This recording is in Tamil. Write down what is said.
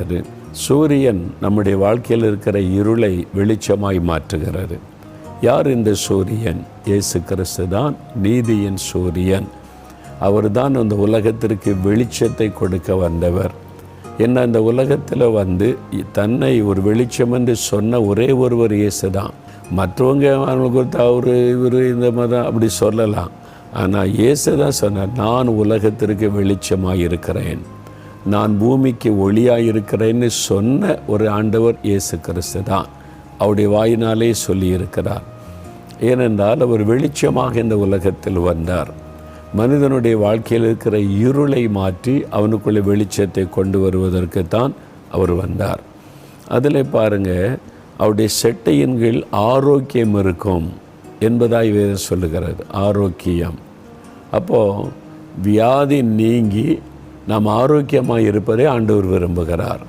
சொல்லுகிறது. சூரியன் நம்முடைய வாழ்க்கையில் இருக்கிற இருளை வெளிச்சமாய் மாற்றுகிறது. யார் இந்த சூரியன்? இயேசு கிறிஸ்து தான் நீதியின் சூரியன். அவர் தான் அந்த உலகத்திற்கு வெளிச்சத்தை கொடுக்க வந்தவர். என்ன, அந்த உலகத்தில் தன்னை ஒரு வெளிச்சம் என்று சொன்ன ஒரே ஒருவர் இயேசு தான். மற்றவங்க அவங்களுக்கு அவரு இவர் இந்த மதம் அப்படி சொல்லலாம். ஆனால் இயேசு தான் சொன்னார், நான் உலகத்திற்கு வெளிச்சமாக இருக்கிறேன், நான் பூமிக்கு ஒளியாக இருக்கிறேன்னு சொன்ன ஒரு ஆண்டவர் இயேசு கிறிஸ்து தான். அவருடைய வாயினாலே சொல்லியிருக்கிறார். ஏனென்றால் அவர் வெளிச்சமாக இந்த உலகத்தில் வந்தார். மனிதனுடைய வாழ்க்கையில் இருக்கிற இருளை மாற்றி அவனுக்குள்ளே வெளிச்சத்தை கொண்டு வருவதற்குத்தான் அவர் வந்தார். அதில் பாருங்கள், அவருடைய செட்டையின் கீழ் ஆரோக்கியம் இருக்கும் என்பதாய் வேதம் சொல்லுகிறது. ஆரோக்கியம். அப்போது வியாதி நீங்கி நாம் ஆரோக்கியமாக இருப்பதை ஆண்டவர் விரும்புகிறார்.